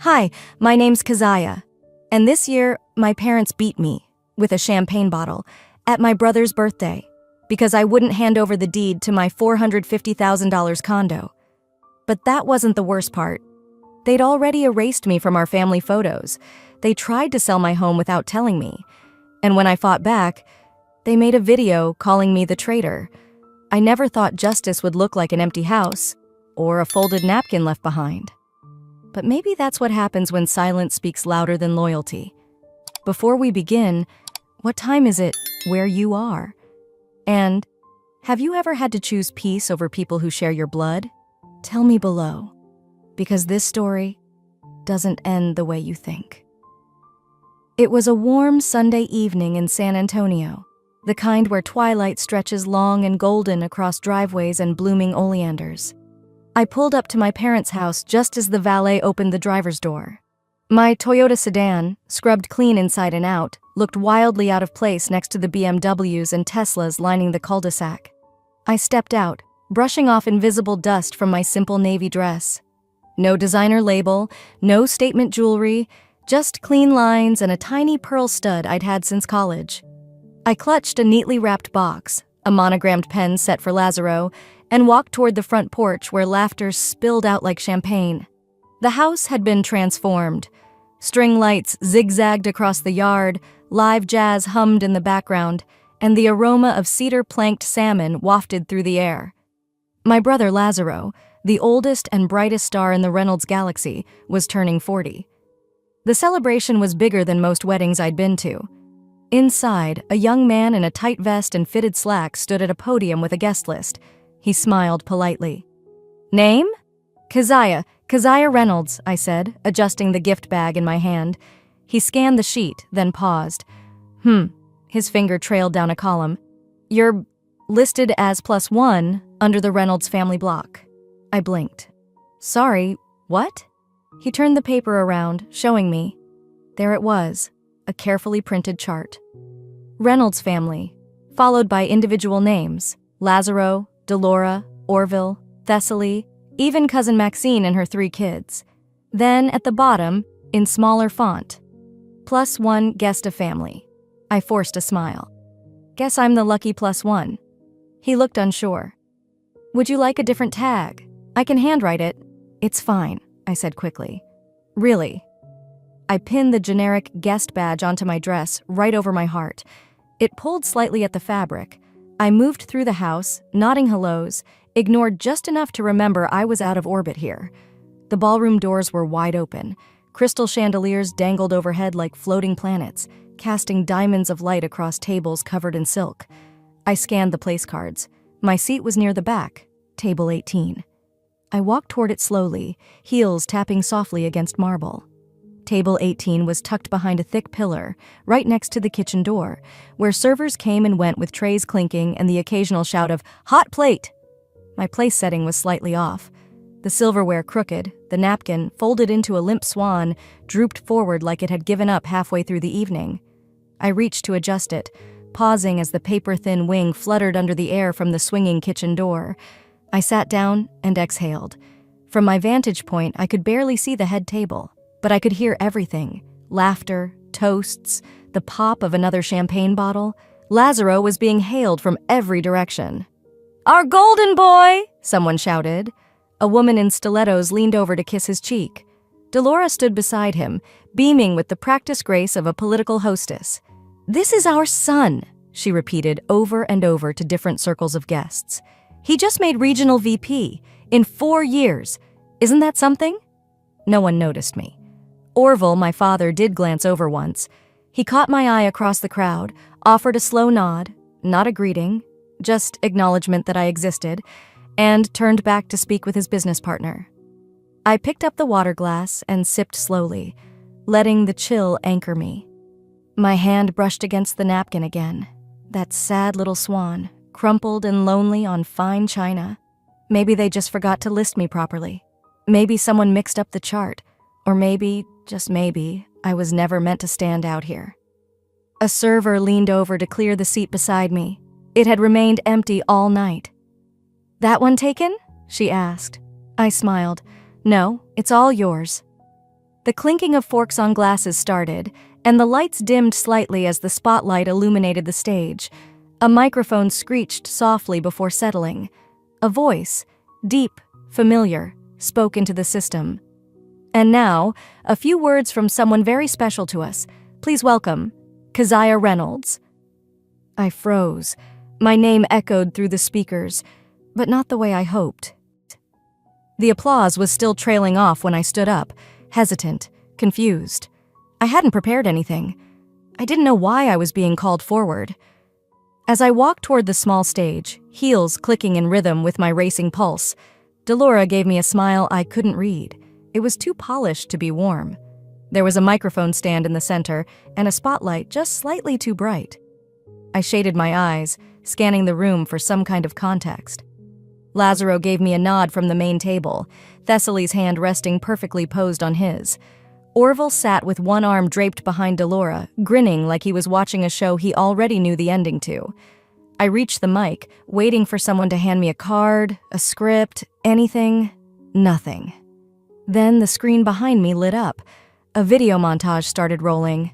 Hi, my name's Keziah, and this year my parents beat me, with a champagne bottle, at my brother's birthday because I wouldn't hand over the deed to my $450,000 condo. But that wasn't the worst part. They'd already erased me from our family photos. They tried to sell my home without telling me, and when I fought back, they made a video calling me the traitor. I never thought justice would look like an empty house or a folded napkin left behind. But maybe that's what happens when silence speaks louder than loyalty. Before we begin, what time is it where you are? And have you ever had to choose peace over people who share your blood? Tell me below, because this story doesn't end the way you think. It was a warm Sunday evening in San Antonio, the kind where twilight stretches long and golden across driveways and blooming oleanders. I pulled up to my parents' house just as the valet opened the driver's door. My Toyota sedan, scrubbed clean inside and out, looked wildly out of place next to the BMWs and Teslas lining the cul-de-sac. I stepped out, brushing off invisible dust from my simple navy dress. No designer label, no statement jewelry, just clean lines and a tiny pearl stud I'd had since college. I clutched a neatly wrapped box, a monogrammed pen set for Lazaro, and walked toward the front porch where laughter spilled out like champagne. The house had been transformed. String lights zigzagged across the yard, live jazz hummed in the background, and the aroma of cedar-planked salmon wafted through the air. My brother Lazaro, the oldest and brightest star in the Reynolds galaxy, was turning 40. The celebration was bigger than most weddings I'd been to. Inside, a young man in a tight vest and fitted slacks stood at a podium with a guest list. He smiled politely. Name? Keziah Reynolds, I said, adjusting the gift bag in my hand. He scanned the sheet, then paused. His finger trailed down a column. You're listed as +1 under the Reynolds family block. I blinked. Sorry, what? He turned the paper around, showing me. There it was, a carefully printed chart. Reynolds family, followed by individual names, Lazaro, Delora, Orville, Thessaly, even cousin Maxine and her 3 kids. Then at the bottom, in smaller font, +1 guest of family. I forced a smile. Guess I'm the lucky +1. He looked unsure. Would you like a different tag? I can handwrite it. It's fine, I said quickly. Really? I pinned the generic guest badge onto my dress right over my heart. It pulled slightly at the fabric. I moved through the house, nodding hellos, ignored just enough to remember I was out of orbit here. The ballroom doors were wide open. Crystal chandeliers dangled overhead like floating planets, casting diamonds of light across tables covered in silk. I scanned the place cards. My seat was near the back, table 18. I walked toward it slowly, heels tapping softly against marble. Table 18 was tucked behind a thick pillar, right next to the kitchen door, where servers came and went with trays clinking and the occasional shout of, "Hot plate!" My place setting was slightly off. The silverware crooked, the napkin, folded into a limp swan, drooped forward like it had given up halfway through the evening. I reached to adjust it, pausing as the paper-thin wing fluttered under the air from the swinging kitchen door. I sat down and exhaled. From my vantage point, I could barely see the head table, but I could hear everything. Laughter, toasts, the pop of another champagne bottle. Lazaro was being hailed from every direction. "Our golden boy!" someone shouted. A woman in stilettos leaned over to kiss his cheek. Delora stood beside him, beaming with the practiced grace of a political hostess. "This is our son," she repeated over and over to different circles of guests. "He just made regional VP in 4 years. Isn't that something?" No one noticed me. Orville, my father, did glance over once. He caught my eye across the crowd, offered a slow nod, not a greeting, just acknowledgement that I existed, and turned back to speak with his business partner. I picked up the water glass and sipped slowly, letting the chill anchor me. My hand brushed against the napkin again, that sad little swan, crumpled and lonely on fine china. Maybe they just forgot to list me properly. Maybe someone mixed up the chart, or maybe, just maybe, I was never meant to stand out here. A server leaned over to clear the seat beside me. It had remained empty all night. "That one taken?" she asked. I smiled. "No, it's all yours." The clinking of forks on glasses started, and the lights dimmed slightly as the spotlight illuminated the stage. A microphone screeched softly before settling. A voice, deep, familiar, spoke into the system. And now, a few words from someone very special to us. Please welcome, Keziah Reynolds. I froze. My name echoed through the speakers, but not the way I hoped. The applause was still trailing off when I stood up, hesitant, confused. I hadn't prepared anything. I didn't know why I was being called forward. As I walked toward the small stage, heels clicking in rhythm with my racing pulse, Delora gave me a smile I couldn't read. It was too polished to be warm. There was a microphone stand in the center and a spotlight just slightly too bright. I shaded my eyes, scanning the room for some kind of context. Lazaro gave me a nod from the main table, Thessaly's hand resting perfectly posed on his. Orville sat with one arm draped behind Delora, grinning like he was watching a show he already knew the ending to. I reached the mic, waiting for someone to hand me a card, a script, anything. Nothing. Then the screen behind me lit up. A video montage started rolling.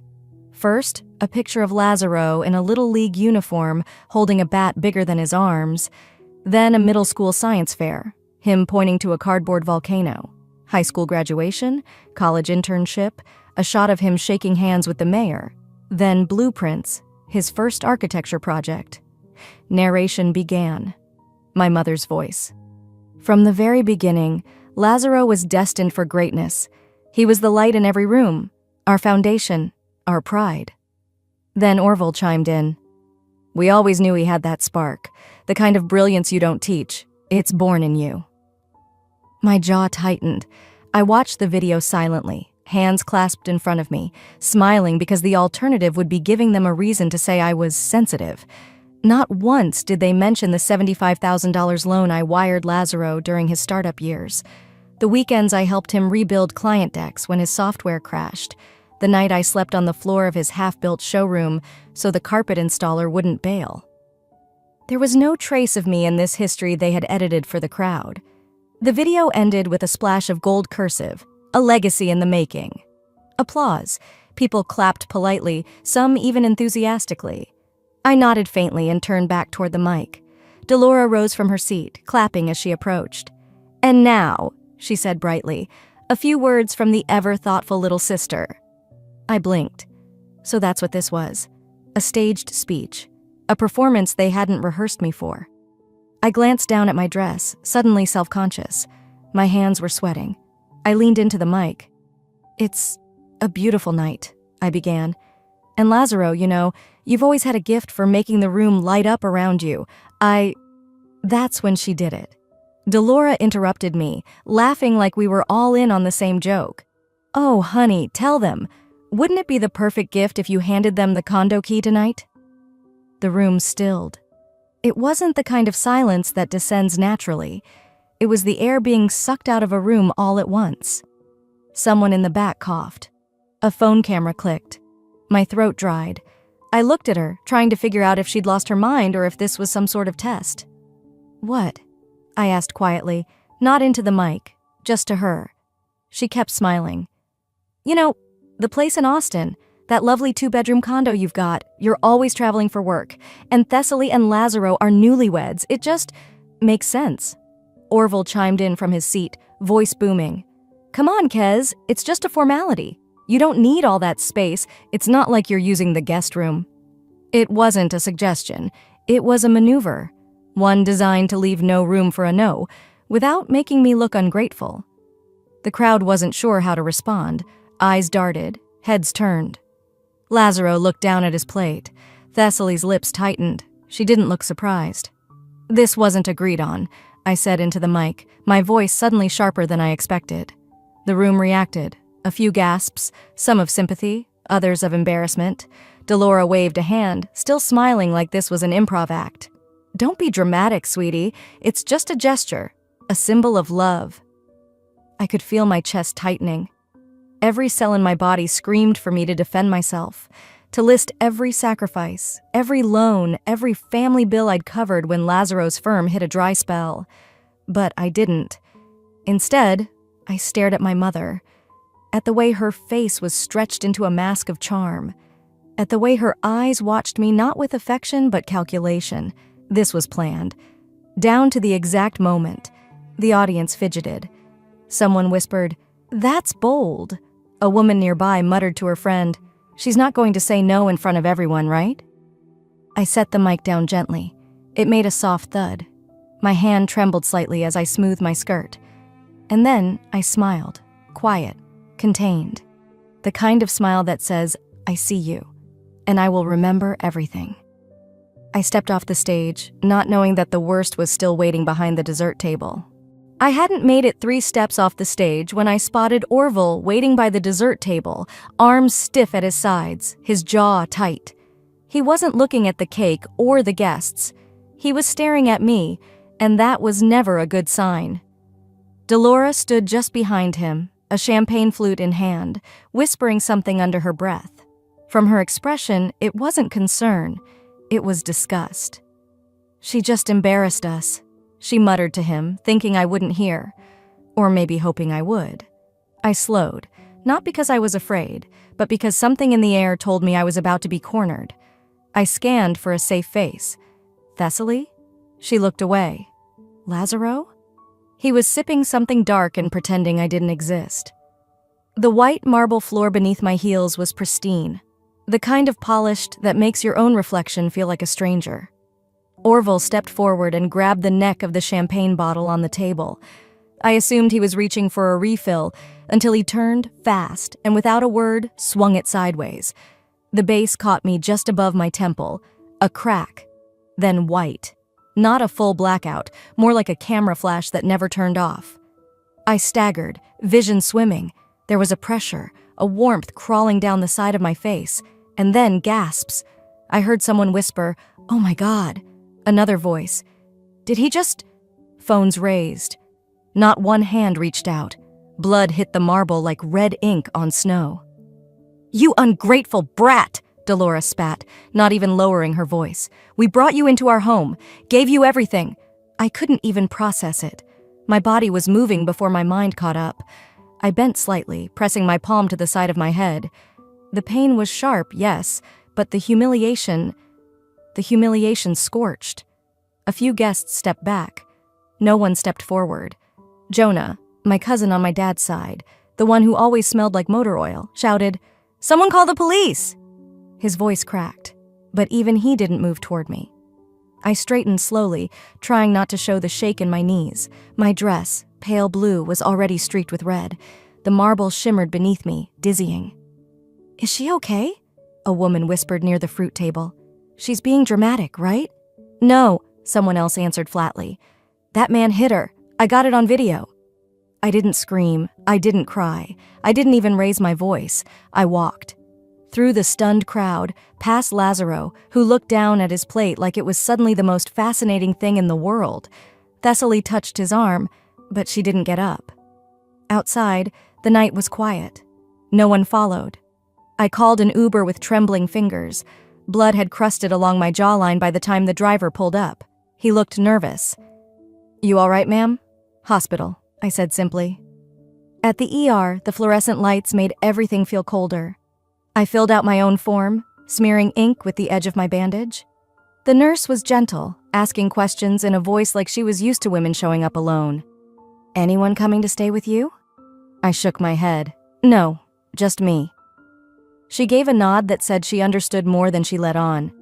First, a picture of Lazaro in a Little League uniform holding a bat bigger than his arms. Then a middle school science fair, him pointing to a cardboard volcano. High school graduation, college internship, a shot of him shaking hands with the mayor. Then blueprints, his first architecture project. Narration began. My mother's voice. From the very beginning, Lazaro was destined for greatness. He was the light in every room, our foundation, our pride. Then Orville chimed in. We always knew he had that spark, the kind of brilliance you don't teach. It's born in you. My jaw tightened. I watched the video silently, hands clasped in front of me, smiling because the alternative would be giving them a reason to say I was sensitive. Not once did they mention the $75,000 loan I wired Lazaro during his startup years. The weekends I helped him rebuild client decks when his software crashed. The night I slept on the floor of his half-built showroom so the carpet installer wouldn't bail. There was no trace of me in this history they had edited for the crowd. The video ended with a splash of gold cursive, a legacy in the making. Applause. People clapped politely, some even enthusiastically. I nodded faintly and turned back toward the mic. Delora rose from her seat, clapping as she approached. And now, she said brightly, a few words from the ever-thoughtful little sister. I blinked. So that's what this was. A staged speech. A performance they hadn't rehearsed me for. I glanced down at my dress, suddenly self-conscious. My hands were sweating. I leaned into the mic. It's a beautiful night, I began. And Lazaro, you've always had a gift for making the room light up around you. That's when she did it. Delora interrupted me, laughing like we were all in on the same joke. Oh, honey, tell them. Wouldn't it be the perfect gift if you handed them the condo key tonight? The room stilled. It wasn't the kind of silence that descends naturally. It was the air being sucked out of a room all at once. Someone in the back coughed. A phone camera clicked. My throat dried. I looked at her, trying to figure out if she'd lost her mind or if this was some sort of test. What? I asked quietly, not into the mic, just to her. She kept smiling. The place in Austin, that lovely 2-bedroom condo you've got, you're always traveling for work, and Thessaly and Lazaro are newlyweds. It just makes sense. Orville chimed in from his seat, voice booming. Come on, Kez, it's just a formality. You don't need all that space. It's not like you're using the guest room. It wasn't a suggestion. It was a maneuver. One designed to leave no room for a no, without making me look ungrateful. The crowd wasn't sure how to respond. Eyes darted, heads turned. Lazaro looked down at his plate. Thessaly's lips tightened. She didn't look surprised. This wasn't agreed on, I said into the mic, my voice suddenly sharper than I expected. The room reacted. A few gasps, some of sympathy, others of embarrassment. Delora waved a hand, still smiling like this was an improv act. Don't be dramatic, sweetie. It's just a gesture, a symbol of love. I could feel my chest tightening. Every cell in my body screamed for me to defend myself, to list every sacrifice, every loan, every family bill I'd covered when Lazaro's firm hit a dry spell. But I didn't. Instead, I stared at my mother. at the way her face was stretched into a mask of charm, at the way her eyes watched me not with affection but calculation. This was planned. Down to the exact moment. The audience fidgeted. Someone whispered, "That's bold." A woman nearby muttered to her friend, "She's not going to say no in front of everyone, right?" I set the mic down gently. It made a soft thud. My hand trembled slightly as I smoothed my skirt. And then I smiled, quiet, contained. The kind of smile that says, "I see you, and I will remember everything." I stepped off the stage, not knowing that the worst was still waiting behind the dessert table. I hadn't made it 3 steps off the stage when I spotted Orville waiting by the dessert table, arms stiff at his sides, his jaw tight. He wasn't looking at the cake or the guests. He was staring at me, and that was never a good sign. Delora stood just behind him, a champagne flute in hand, whispering something under her breath. From her expression, it wasn't concern, it was disgust. "She just embarrassed us," she muttered to him, thinking I wouldn't hear, or maybe hoping I would. I slowed, not because I was afraid, but because something in the air told me I was about to be cornered. I scanned for a safe face. Thessaly? She looked away. Lazaro? He was sipping something dark and pretending I didn't exist. The white marble floor beneath my heels was pristine, the kind of polished that makes your own reflection feel like a stranger. Orville stepped forward and grabbed the neck of the champagne bottle on the table. I assumed he was reaching for a refill until he turned fast and without a word swung it sideways. The base caught me just above my temple, a crack, then white. Not a full blackout, more like a camera flash that never turned off. I staggered, vision swimming. There was a pressure, a warmth crawling down the side of my face, and then gasps. I heard someone whisper, "Oh my God." Another voice, "Did he just—" Phones raised. Not one hand reached out. Blood hit the marble like red ink on snow. "You ungrateful brat!" Delora spat, not even lowering her voice. "We brought you into our home, gave you everything." I couldn't even process it. My body was moving before my mind caught up. I bent slightly, pressing my palm to the side of my head. The pain was sharp, yes, but the humiliation scorched. A few guests stepped back. No one stepped forward. Jonah, my cousin on my dad's side, the one who always smelled like motor oil, shouted, "Someone call the police!" His voice cracked, but even he didn't move toward me. I straightened slowly, trying not to show the shake in my knees. My dress, pale blue, was already streaked with red. The marble shimmered beneath me, dizzying. "Is she okay?" a woman whispered near the fruit table. "She's being dramatic, right?" "No," someone else answered flatly. "That man hit her. I got it on video." I didn't scream. I didn't cry. I didn't even raise my voice. I walked. Through the stunned crowd, past Lazaro, who looked down at his plate like it was suddenly the most fascinating thing in the world. Thessaly touched his arm, but she didn't get up. Outside, the night was quiet. No one followed. I called an Uber with trembling fingers. Blood had crusted along my jawline by the time the driver pulled up. He looked nervous. "You all right, ma'am?" "Hospital," I said simply. At the ER, the fluorescent lights made everything feel colder. I filled out my own form, smearing ink with the edge of my bandage. The nurse was gentle, asking questions in a voice like she was used to women showing up alone. "Anyone coming to stay with you?" I shook my head. "No, just me." She gave a nod that said she understood more than she let on.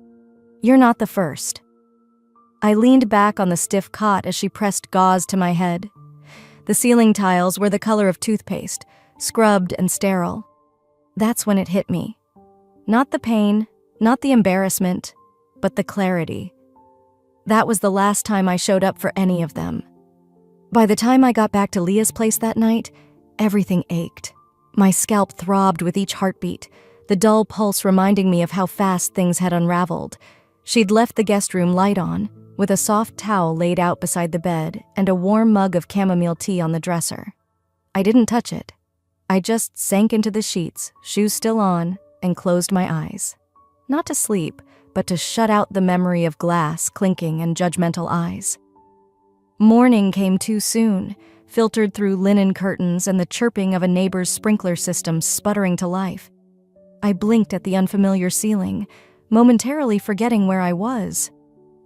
"You're not the first." I leaned back on the stiff cot as she pressed gauze to my head. The ceiling tiles were the color of toothpaste, scrubbed and sterile. That's when it hit me. Not the pain, not the embarrassment, but the clarity. That was the last time I showed up for any of them. By the time I got back to Leah's place that night, everything ached. My scalp throbbed with each heartbeat, the dull pulse reminding me of how fast things had unraveled. She'd left the guest room light on, with a soft towel laid out beside the bed and a warm mug of chamomile tea on the dresser. I didn't touch it. I just sank into the sheets, shoes still on, and closed my eyes. Not to sleep, but to shut out the memory of glass clinking and judgmental eyes. Morning came too soon, filtered through linen curtains and the chirping of a neighbor's sprinkler system sputtering to life. I blinked at the unfamiliar ceiling, momentarily forgetting where I was.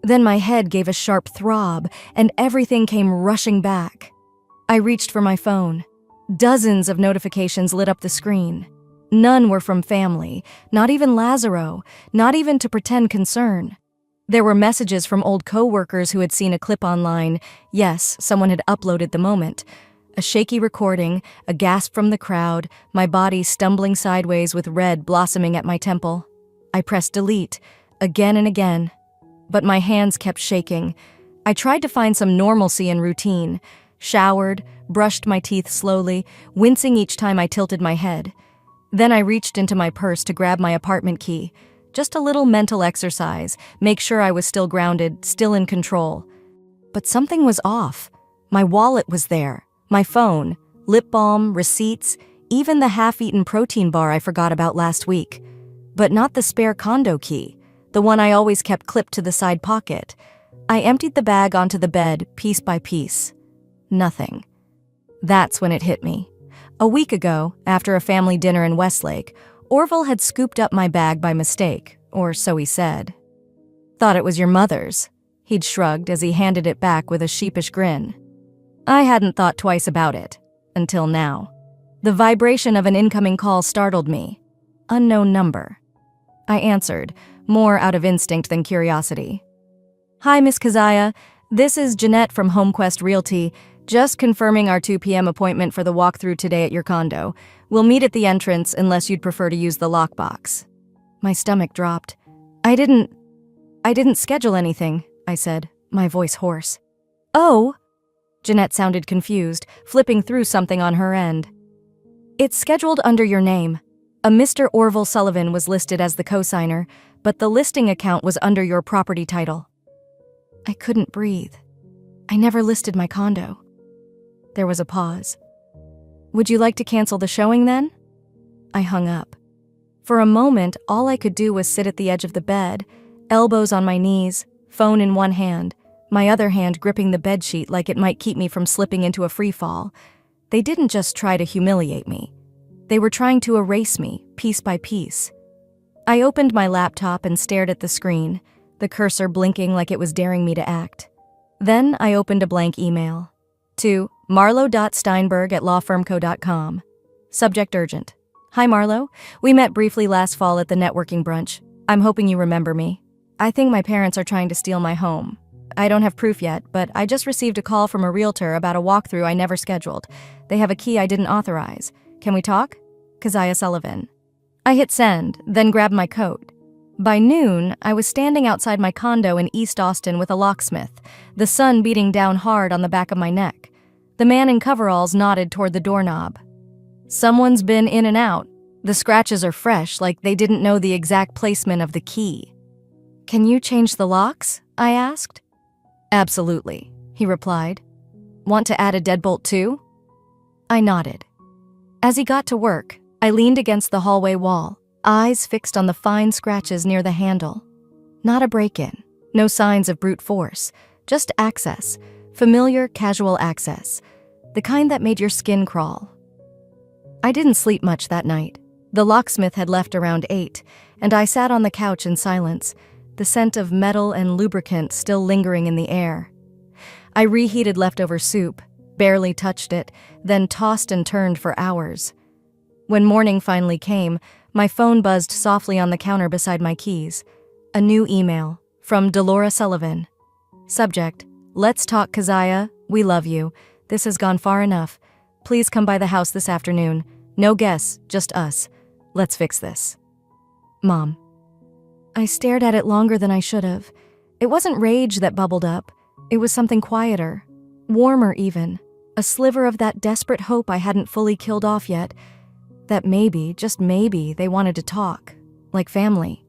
Then my head gave a sharp throb, and everything came rushing back. I reached for my phone. Dozens of notifications lit up the screen. None were from family, not even Lazaro, not even to pretend concern. There were messages from old co-workers who had seen a clip online. Yes, someone had uploaded the moment. A shaky recording, a gasp from the crowd, my body stumbling sideways with red blossoming at my temple. I pressed delete, again and again. But my hands kept shaking. I tried to find some normalcy and routine. Showered, brushed my teeth slowly, wincing each time I tilted my head. Then I reached into my purse to grab my apartment key. Just a little mental exercise, make sure I was still grounded, still in control. But something was off. My wallet was there, my phone, lip balm, receipts, even the half-eaten protein bar I forgot about last week. But not the spare condo key, the one I always kept clipped to the side pocket. I emptied the bag onto the bed, piece by piece. Nothing. That's when it hit me. A week ago, after a family dinner in Westlake, Orville had scooped up my bag by mistake, or so he said. Thought it was your mother's. He'd shrugged as he handed it back with a sheepish grin. I hadn't thought twice about it, until now. The vibration of an incoming call startled me. Unknown number. I answered, more out of instinct than curiosity. Hi, Miss Keziah. This is Jeanette from HomeQuest Realty. Just confirming our 2 p.m. appointment for the walkthrough today at your condo. We'll meet at the entrance unless you'd prefer to use the lockbox. My stomach dropped. I didn't schedule anything, I said, my voice hoarse. Oh? Jeanette sounded confused, flipping through something on her end. It's scheduled under your name. A Mr. Orville Sullivan was listed as the cosigner, but the listing account was under your property title. I couldn't breathe. I never listed my condo. There was a pause. Would you like to cancel the showing then? I hung up. For a moment, all I could do was sit at the edge of the bed, elbows on my knees, phone in one hand, my other hand gripping the bedsheet like it might keep me from slipping into a free fall. They didn't just try to humiliate me. They were trying to erase me, piece by piece. I opened my laptop and stared at the screen, the cursor blinking like it was daring me to act. Then I opened a blank email. To marlo.steinberg@lawfirmco.com. Subject urgent. Hi Marlo, we met briefly last fall at the networking brunch. I'm hoping you remember me. I think my parents are trying to steal my home. I don't have proof yet, but I just received a call from a realtor about a walkthrough I never scheduled. They have a key I didn't authorize. Can we talk? Keziah Sullivan. I hit send, then grabbed my coat. By noon, I was standing outside my condo in East Austin with a locksmith, the sun beating down hard on the back of my neck. The man in coveralls nodded toward the doorknob. Someone's been in and out. The scratches are fresh, like they didn't know the exact placement of the key. Can you change the locks? I asked. Absolutely, he replied. Want to add a deadbolt too? I nodded. As he got to work, I leaned against the hallway wall, eyes fixed on the fine scratches near the handle. Not a break-in, no signs of brute force, just access, familiar, casual access, the kind that made your skin crawl. I didn't sleep much that night. The locksmith had left around 8, and I sat on the couch in silence, the scent of metal and lubricant still lingering in the air. I reheated leftover soup, barely touched it, then tossed and turned for hours. When morning finally came, my phone buzzed softly on the counter beside my keys. A new email from Delora Sullivan. Subject, Let's talk, Keziah. We love you. This has gone far enough. Please come by the house this afternoon. No guests, just us. Let's fix this. Mom. I stared at it longer than I should have. It wasn't rage that bubbled up. It was something quieter, warmer even. A sliver of that desperate hope I hadn't fully killed off yet. That maybe, just maybe, they wanted to talk. Like family.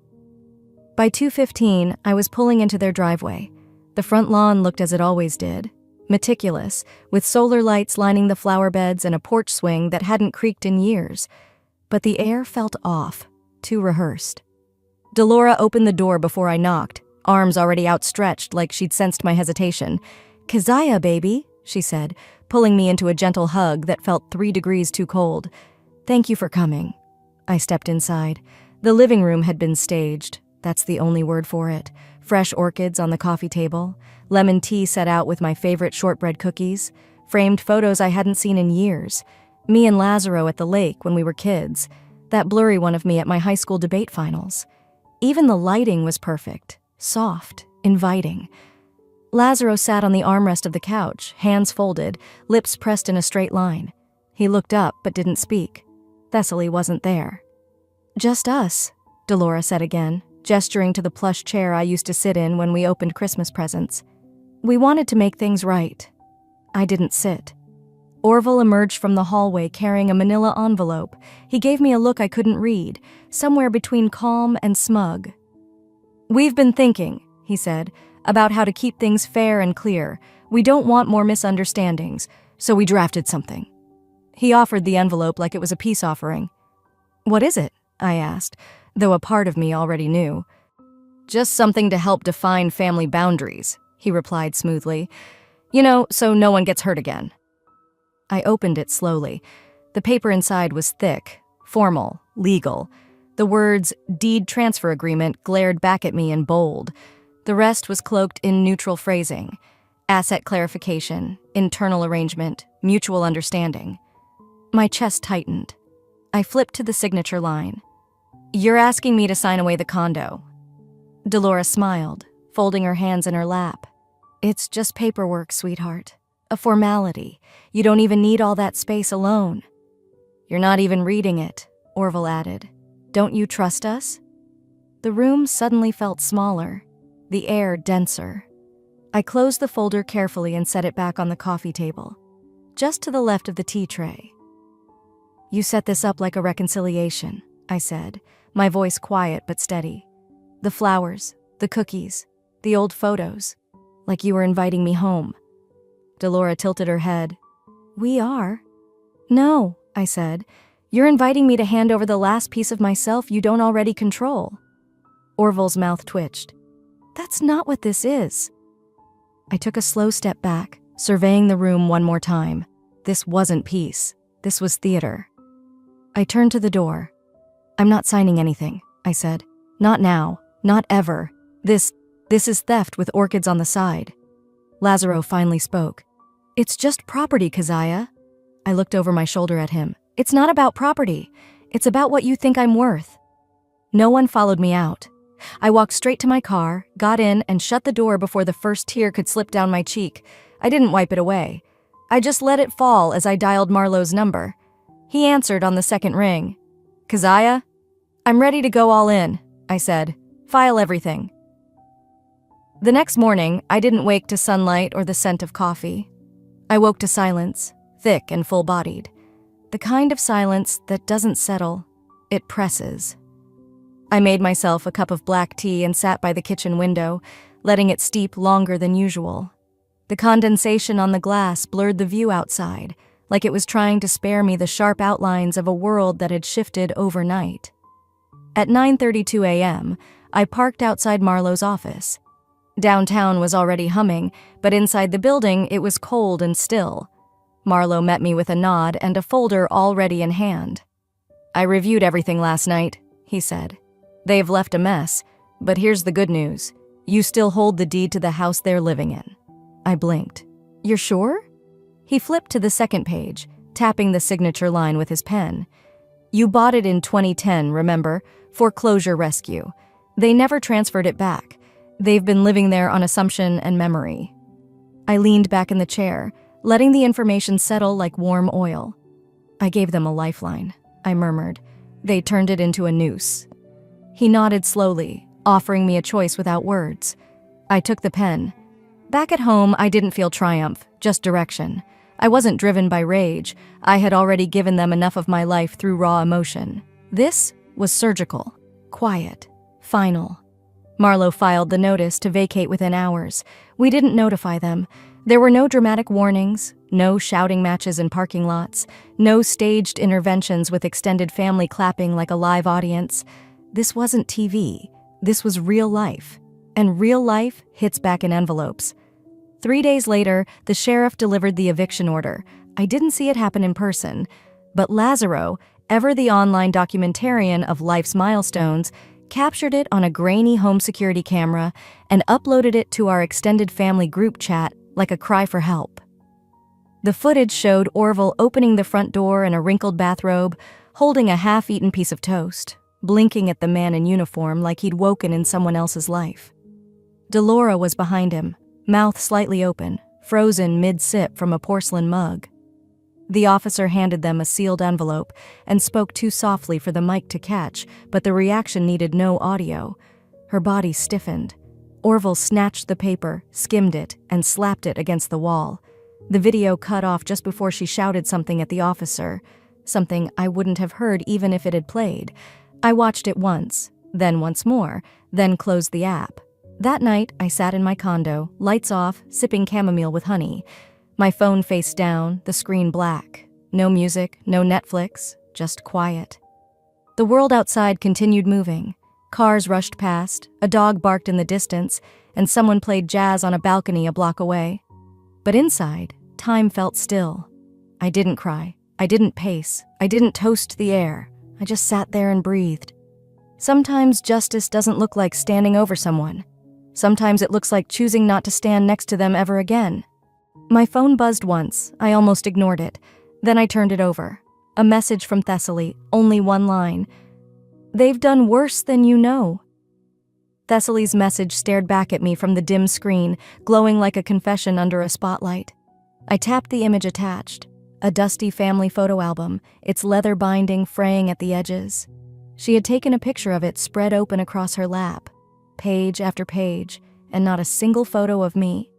By 2:15, I was pulling into their driveway. The front lawn looked as it always did. Meticulous, with solar lights lining the flower beds and a porch swing that hadn't creaked in years. But the air felt off, too rehearsed. Delora opened the door before I knocked, arms already outstretched like she'd sensed my hesitation. Keziah, baby, she said, pulling me into a gentle hug that felt 3 degrees too cold. "Thank you for coming." I stepped inside. The living room had been staged. That's the only word for it. Fresh orchids on the coffee table, lemon tea set out with my favorite shortbread cookies, framed photos I hadn't seen in years, me and Lazaro at the lake when we were kids, that blurry one of me at my high school debate finals. Even the lighting was perfect, soft, inviting. Lazaro sat on the armrest of the couch, hands folded, lips pressed in a straight line. He looked up but didn't speak. Thessaly wasn't there. "Just us," Delora said again, gesturing to the plush chair I used to sit in when we opened Christmas presents. "We wanted to make things right." I didn't sit. Orville emerged from the hallway carrying a manila envelope. He gave me a look I couldn't read, somewhere between calm and smug. "We've been thinking," he said, "about how to keep things fair and clear. We don't want more misunderstandings, so we drafted something." He offered the envelope like it was a peace offering. "What is it?" I asked, though a part of me already knew. "Just something to help define family boundaries," he replied smoothly. "You know, so no one gets hurt again." I opened it slowly. The paper inside was thick, formal, legal. The words "deed transfer agreement" glared back at me in bold. The rest was cloaked in neutral phrasing: asset clarification, internal arrangement, mutual understanding. My chest tightened. I flipped to the signature line. "You're asking me to sign away the condo." Delora smiled, folding her hands in her lap. "It's just paperwork, sweetheart. A formality. You don't even need all that space alone." "You're not even reading it," Orville added. "Don't you trust us?" The room suddenly felt smaller, the air denser. I closed the folder carefully and set it back on the coffee table, just to the left of the tea tray. "You set this up like a reconciliation," I said, my voice quiet but steady. "The flowers, the cookies, the old photos, like you were inviting me home." Delora tilted her head. "We are." "No," I said. "You're inviting me to hand over the last piece of myself you don't already control." Orville's mouth twitched. "That's not what this is." I took a slow step back, surveying the room one more time. This wasn't peace. This was theater. I turned to the door. "I'm not signing anything," I said. "Not now. Not ever. This is theft with orchids on the side." Lazaro finally spoke. "It's just property, Keziah." I looked over my shoulder at him. "It's not about property. It's about what you think I'm worth." No one followed me out. I walked straight to my car, got in, and shut the door before the first tear could slip down my cheek. I didn't wipe it away. I just let it fall as I dialed Marlowe's number. He answered on the second ring. "Keziah? I'm ready to go all in," I said. "File everything." The next morning, I didn't wake to sunlight or the scent of coffee. I woke to silence, thick and full-bodied. The kind of silence that doesn't settle, it presses. I made myself a cup of black tea and sat by the kitchen window, letting it steep longer than usual. The condensation on the glass blurred the view outside, like it was trying to spare me the sharp outlines of a world that had shifted overnight. At 9:32 a.m., I parked outside Marlowe's office. Downtown was already humming, but inside the building it was cold and still. Marlowe met me with a nod and a folder already in hand. "I reviewed everything last night," he said. "They've left a mess, but here's the good news. You still hold the deed to the house they're living in." I blinked. "You're sure?" He flipped to the second page, tapping the signature line with his pen. "You bought it in 2010, remember? Foreclosure rescue. They never transferred it back. They've been living there on assumption and memory." I leaned back in the chair, letting the information settle like warm oil. "I gave them a lifeline," I murmured. "They turned it into a noose." He nodded slowly, offering me a choice without words. I took the pen. Back at home, I didn't feel triumph, just direction. I wasn't driven by rage. I had already given them enough of my life through raw emotion. This was surgical, quiet, final. Marlowe filed the notice to vacate within hours. We didn't notify them. There were no dramatic warnings, no shouting matches in parking lots, no staged interventions with extended family clapping like a live audience. This wasn't TV. This was real life. And real life hits back in envelopes. 3 days later, the sheriff delivered the eviction order. I didn't see it happen in person, but Lazaro, ever the online documentarian of life's milestones, captured it on a grainy home security camera and uploaded it to our extended family group chat like a cry for help. The footage showed Orville opening the front door in a wrinkled bathrobe, holding a half-eaten piece of toast, blinking at the man in uniform like he'd woken in someone else's life. Delora was behind him, mouth slightly open, frozen mid-sip from a porcelain mug. The officer handed them a sealed envelope and spoke too softly for the mic to catch, but the reaction needed no audio. Her body stiffened. Orville snatched the paper, skimmed it, and slapped it against the wall. The video cut off just before she shouted something at the officer, something I wouldn't have heard even if it had played. I watched it once, then once more, then closed the app. That night, I sat in my condo, lights off, sipping chamomile with honey. My phone face down, the screen black. No music, no Netflix, just quiet. The world outside continued moving. Cars rushed past, a dog barked in the distance, and someone played jazz on a balcony a block away. But inside, time felt still. I didn't cry. I didn't pace. I didn't toast the air. I just sat there and breathed. Sometimes justice doesn't look like standing over someone. Sometimes it looks like choosing not to stand next to them ever again. My phone buzzed once. I almost ignored it. Then I turned it over. A message from Thessaly, only one line. "They've done worse than you know." Thessaly's message stared back at me from the dim screen, glowing like a confession under a spotlight. I tapped the image attached, a dusty family photo album, its leather binding fraying at the edges. She had taken a picture of it spread open across her lap, page after page, and not a single photo of me.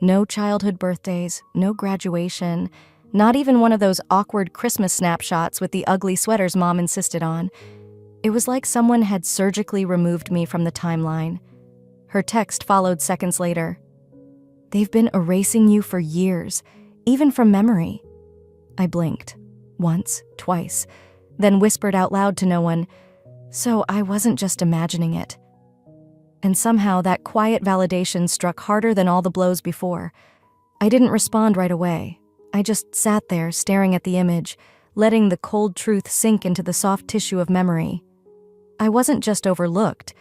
No childhood birthdays, no graduation, not even one of those awkward Christmas snapshots with the ugly sweaters Mom insisted on. It was like someone had surgically removed me from the timeline. Her text followed seconds later. "They've been erasing you for years, even from memory." I blinked. Once, twice, then whispered out loud to no one, "So I wasn't just imagining it." And somehow that quiet validation struck harder than all the blows before. I didn't respond right away. I just sat there staring at the image, letting the cold truth sink into the soft tissue of memory. I wasn't just overlooked.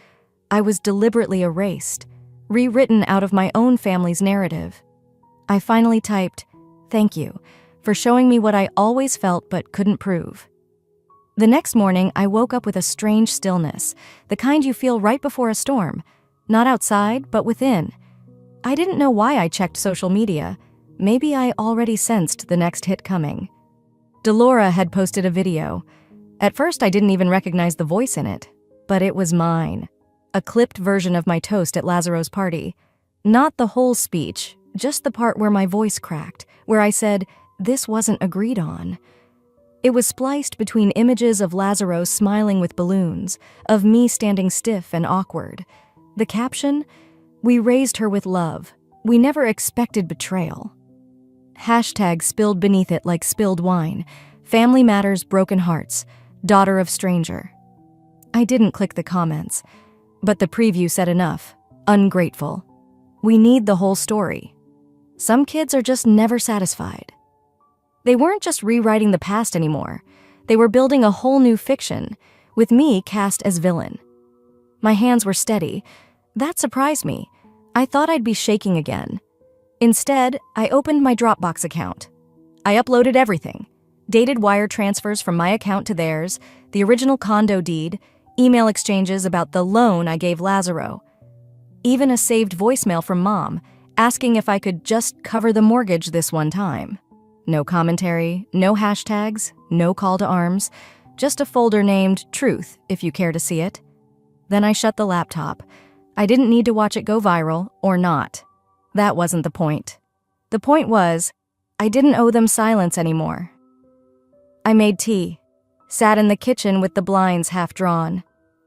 I was deliberately erased, rewritten out of my own family's narrative. I finally typed, "Thank you for showing me what I always felt but couldn't prove." The next morning, I woke up with a strange stillness, the kind you feel right before a storm. Not outside, but within. I didn't know why I checked social media. Maybe I already sensed the next hit coming. Delora had posted a video. At first, I didn't even recognize the voice in it. But it was mine. A clipped version of my toast at Lazaro's party. Not the whole speech, just the part where my voice cracked, where I said, "This wasn't agreed on." It was spliced between images of Lazaro smiling with balloons, of me standing stiff and awkward. The caption? "We raised her with love. We never expected betrayal." Hashtag spilled beneath it like spilled wine. Family matters, broken hearts. Daughter of stranger. I didn't click the comments, but the preview said enough. Ungrateful. We need the whole story. Some kids are just never satisfied. They weren't just rewriting the past anymore. They were building a whole new fiction, with me cast as villain. My hands were steady. That surprised me. I thought I'd be shaking again. Instead, I opened my Dropbox account. I uploaded everything. Dated wire transfers from my account to theirs, the original condo deed, email exchanges about the loan I gave Lazaro. Even a saved voicemail from Mom, asking if I could just cover the mortgage this one time. No commentary, no hashtags, no call to arms, just a folder named Truth, if you care to see it. Then I shut the laptop. I didn't need to watch it go viral, or not. That wasn't the point. The point was, I didn't owe them silence anymore. I made tea, sat in the kitchen with the blinds half drawn,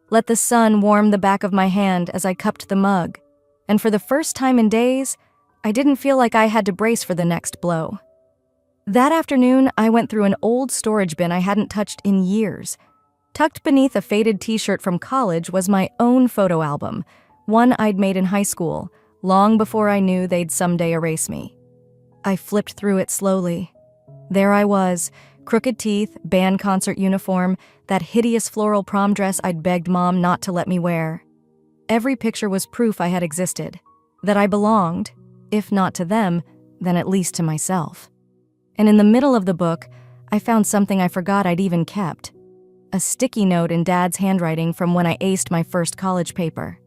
let the sun warm the back of my hand as I cupped the mug, and for the first time in days, I didn't feel like I had to brace for the next blow. That afternoon, I went through an old storage bin I hadn't touched in years. Tucked beneath a faded t-shirt from college was my own photo album, one I'd made in high school, long before I knew they'd someday erase me. I flipped through it slowly. There I was, crooked teeth, band concert uniform, that hideous floral prom dress I'd begged Mom not to let me wear. Every picture was proof I had existed, that I belonged, if not to them, then at least to myself. And in the middle of the book, I found something I forgot I'd even kept. A sticky note in Dad's handwriting from when I aced my first college paper.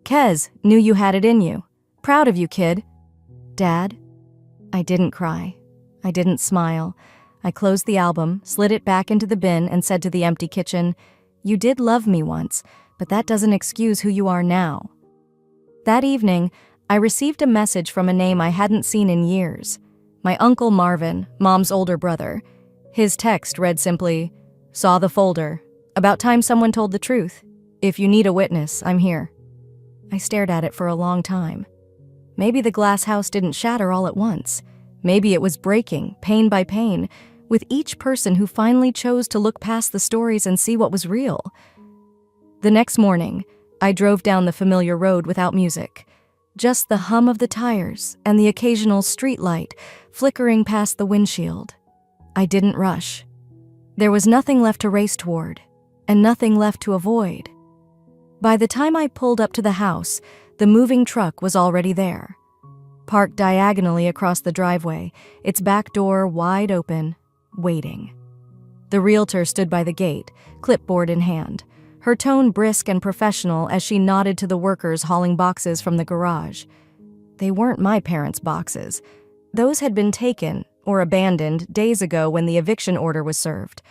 "Kez, knew you had it in you. Proud of you, kid." "Dad?" I didn't cry. I didn't smile. I closed the album, slid it back into the bin, and said to the empty kitchen, "You did love me once, but that doesn't excuse who you are now." That evening, I received a message from a name I hadn't seen in years. My Uncle Marvin, Mom's older brother. His text read simply, "Saw the folder. About time someone told the truth. If you need a witness, I'm here." I stared at it for a long time. Maybe the glass house didn't shatter all at once. Maybe it was breaking, pane by pane, with each person who finally chose to look past the stories and see what was real. The next morning, I drove down the familiar road without music. Just the hum of the tires and the occasional street light flickering past the windshield. I didn't rush. There was nothing left to race toward, and nothing left to avoid. By the time I pulled up to the house, the moving truck was already there. Parked diagonally across the driveway, its back door wide open, waiting. The realtor stood by the gate, clipboard in hand, her tone brisk and professional as she nodded to the workers hauling boxes from the garage. They weren't my parents' boxes. Those had been taken or abandoned days ago when the eviction order was served.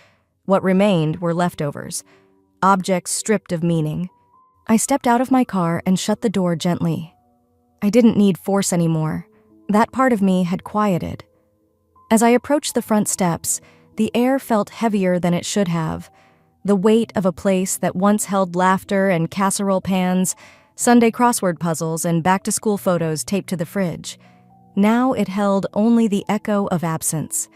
What remained were leftovers, objects stripped of meaning. I stepped out of my car and shut the door gently. I didn't need force anymore. That part of me had quieted. As I approached the front steps, the air felt heavier than it should have. The weight of a place that once held laughter and casserole pans, Sunday crossword puzzles, and back-to-school photos taped to the fridge. Now it held only the echo of absence.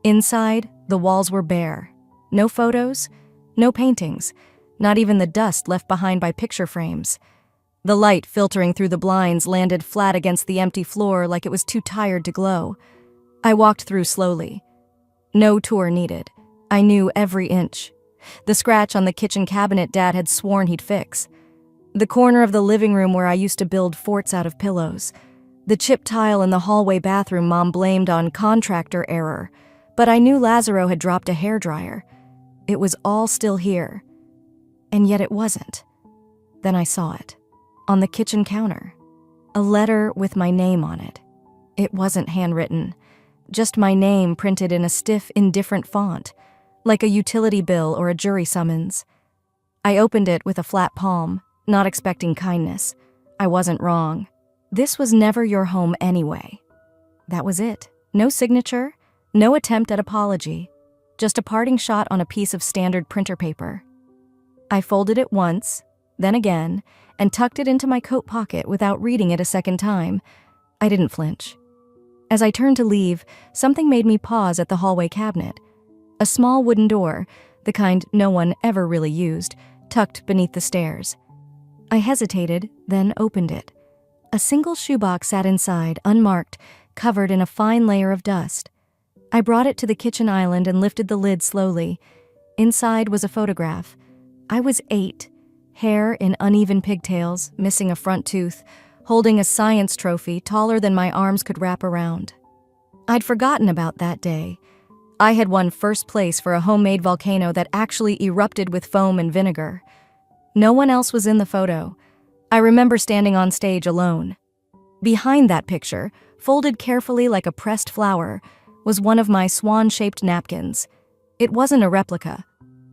Inside, the walls were bare. No photos, no paintings, not even the dust left behind by picture frames. The light filtering through the blinds landed flat against the empty floor like it was too tired to glow. I walked through slowly. No tour needed. I knew every inch. The scratch on the kitchen cabinet Dad had sworn he'd fix. The corner of the living room where I used to build forts out of pillows. The chipped tile in the hallway bathroom Mom blamed on contractor error. But I knew Lazaro had dropped a hairdryer. It was all still here. And yet it wasn't. Then I saw it. On the kitchen counter. A letter with my name on it. It wasn't handwritten. Just my name printed in a stiff, indifferent font, like a utility bill or a jury summons. I opened it with a flat palm, not expecting kindness. I wasn't wrong. This was never your home anyway. That was it. No signature, no attempt at apology, just a parting shot on a piece of standard printer paper. I folded it once, then again, and tucked it into my coat pocket without reading it a second time. I didn't flinch. As I turned to leave, something made me pause at the hallway cabinet. A small wooden door, the kind no one ever really used, tucked beneath the stairs. I hesitated, then opened it. A single shoebox sat inside, unmarked, covered in a fine layer of dust. I brought it to the kitchen island and lifted the lid slowly. Inside was a photograph. I was 8, hair in uneven pigtails, missing a front tooth, holding a science trophy taller than my arms could wrap around. I'd forgotten about that day. I had won first place for a homemade volcano that actually erupted with foam and vinegar. No one else was in the photo. I remember standing on stage alone. Behind that picture, folded carefully like a pressed flower, was one of my swan-shaped napkins. It wasn't a replica.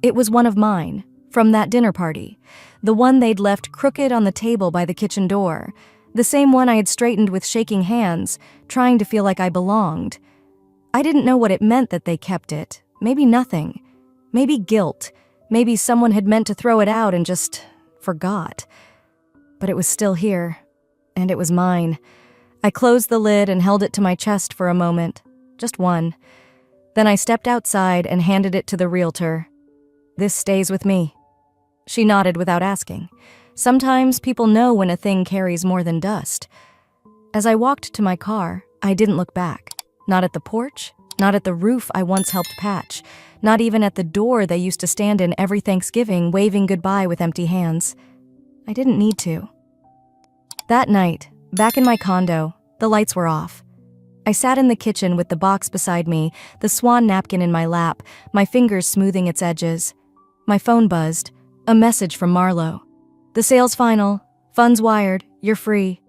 It was one of mine, from that dinner party. The one they'd left crooked on the table by the kitchen door. The same one I had straightened with shaking hands, trying to feel like I belonged. I didn't know what it meant that they kept it. Maybe nothing. Maybe guilt. Maybe someone had meant to throw it out and just forgot. But it was still here, and it was mine. I closed the lid and held it to my chest for a moment. Just one. Then I stepped outside and handed it to the realtor. "This stays with me." She nodded without asking. Sometimes people know when a thing carries more than dust. As I walked to my car, I didn't look back. Not at the porch, not at the roof I once helped patch, not even at the door they used to stand in every Thanksgiving, waving goodbye with empty hands. I didn't need to. That night, back in my condo, the lights were off. I sat in the kitchen with the box beside me, the swan napkin in my lap, my fingers smoothing its edges. My phone buzzed, a message from Marlo. "The sale's final, funds wired, you're free."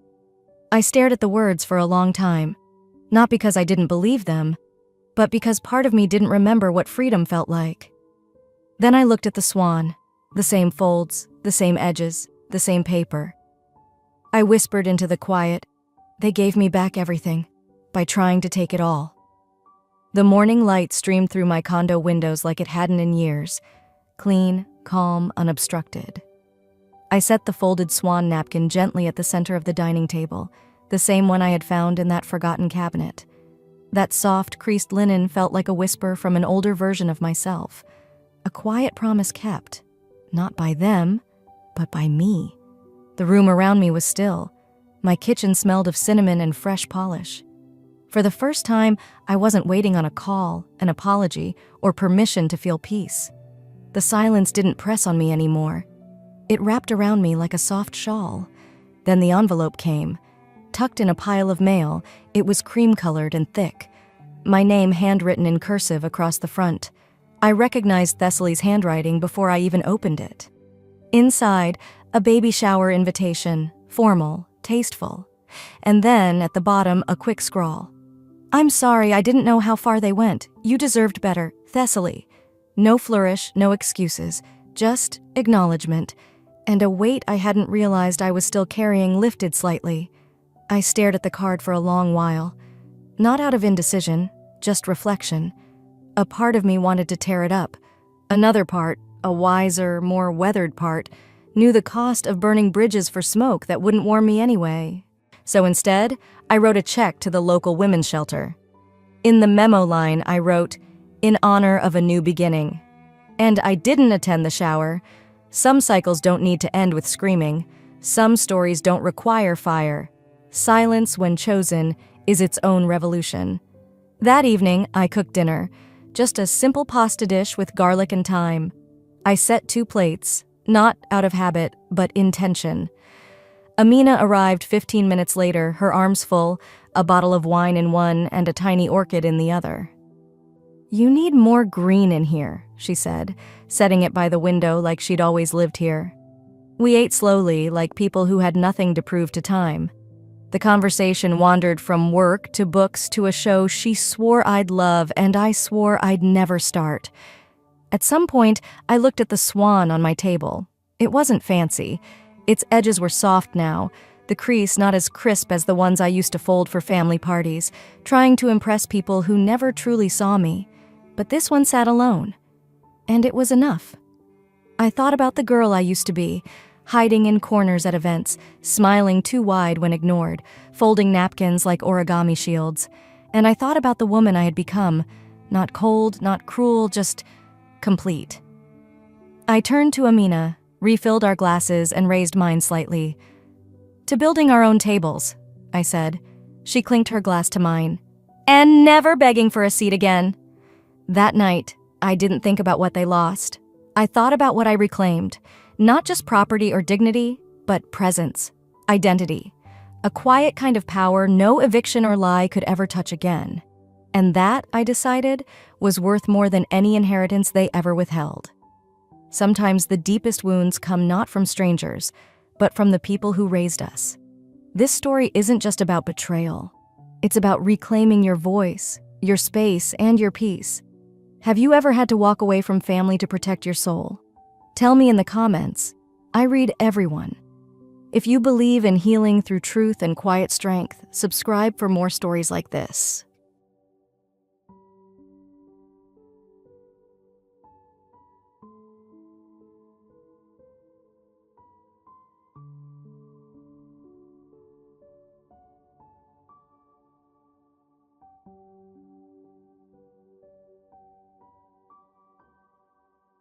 I stared at the words for a long time, not because I didn't believe them, but because part of me didn't remember what freedom felt like. Then I looked at the swan, the same folds, the same edges, the same paper. I whispered into the quiet, "They gave me back everything by trying to take it all." The morning light streamed through my condo windows like it hadn't in years, clean, calm, unobstructed. I set the folded swan napkin gently at the center of the dining table, the same one I had found in that forgotten cabinet. That soft, creased linen felt like a whisper from an older version of myself, a quiet promise kept, not by them, but by me. The room around me was still. My kitchen smelled of cinnamon and fresh polish. For the first time, I wasn't waiting on a call, an apology, or permission to feel peace. The silence didn't press on me anymore. It wrapped around me like a soft shawl. Then the envelope came. Tucked in a pile of mail, it was cream-colored and thick. My name handwritten in cursive across the front. I recognized Thessaly's handwriting before I even opened it. Inside, a baby shower invitation, formal, tasteful. And then, at the bottom, a quick scrawl. "I'm sorry, I didn't know how far they went. You deserved better, Thessaly." No flourish, no excuses, just acknowledgement. And a weight I hadn't realized I was still carrying lifted slightly. I stared at the card for a long while. Not out of indecision, just reflection. A part of me wanted to tear it up. Another part, a wiser, more weathered part, knew the cost of burning bridges for smoke that wouldn't warm me anyway. So instead, I wrote a check to the local women's shelter. In the memo line, I wrote, "In honor of a new beginning." And I didn't attend the shower. Some cycles don't need to end with screaming. Some stories don't require fire. Silence, when chosen, is its own revolution. That evening, I cooked dinner. Just a simple pasta dish with garlic and thyme. I set 2 plates, not out of habit, but intention. Amina arrived 15 minutes later, her arms full, a bottle of wine in one and a tiny orchid in the other. "You need more green in here," she said, setting it by the window like she'd always lived here. We ate slowly, like people who had nothing to prove to time. The conversation wandered from work to books to a show she swore I'd love and I swore I'd never start. At some point, I looked at the swan on my table. It wasn't fancy. Its edges were soft now, the crease not as crisp as the ones I used to fold for family parties, trying to impress people who never truly saw me. But this one sat alone. And it was enough. I thought about the girl I used to be, hiding in corners at events, smiling too wide when ignored, folding napkins like origami shields. And I thought about the woman I had become, not cold, not cruel, just complete. I turned to Amina, refilled our glasses, and raised mine slightly. "To building our own tables," I said. She clinked her glass to mine. "And never begging for a seat again." That night, I didn't think about what they lost. I thought about what I reclaimed. Not just property or dignity, but presence, identity. A quiet kind of power no eviction or lie could ever touch again. And that, I decided, was worth more than any inheritance they ever withheld. Sometimes the deepest wounds come not from strangers, but from the people who raised us. This story isn't just about betrayal. It's about reclaiming your voice, your space, and your peace. Have you ever had to walk away from family to protect your soul? Tell me in the comments. I read everyone. If you believe in healing through truth and quiet strength, subscribe for more stories like this.